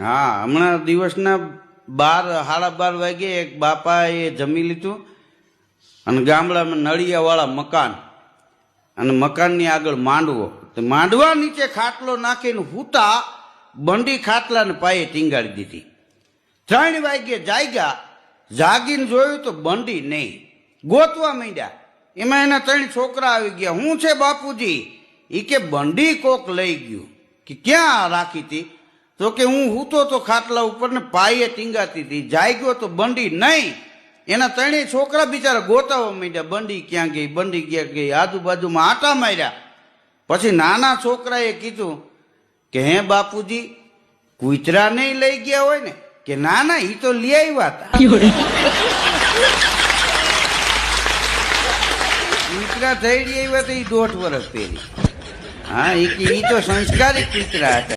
હા, હમણાં દિવસના 12 વાગે એક બાપાએ જમી લીધું અને ગામડામાં નળિયાવાળા મકાન અને મકાનની આગળ માંડવો, માંડવા નીચે ખાટલો નાખીને હુતા બંડી ખાટલાને પાયે ટીંગાડી દીધી. 3 વાગે જાગ્યા, જાગીને જોયું તો બંડી નહીં, ગોતવા માંડ્યા. એમાં એના 3 છોકરા આવી ગયા. હું છે બાપુજી? એ કે બંડી કોક લઈ ગયું. કે ક્યાં રાખી હતી? તો કે હું હૂતો તો ખાટલા ઉપર ને પાયે ટીંગાતી હતી, જાગ્યો તો બંડી નહીં. એના 3 છોકરા બિચારા ગોતાવા માંડ્યા, બંડી ક્યાં ગઈ, બંડી ક્યાં ગઈ, આજુબાજુમાં આટા માર્યા. પછી નાના છોકરાએ કીધું કે હે બાપુજી, કૂતરા નહીં લઈ ગયા હોય ને? કે ના ના, ઈ તો લઈ આવ્યા હતા. કૂતરા થઈ આવ્યા તો ઈ 1.5 વર્ષ પહેરી. હા, ઈ તો સંસ્કારી કૂતરા હતા.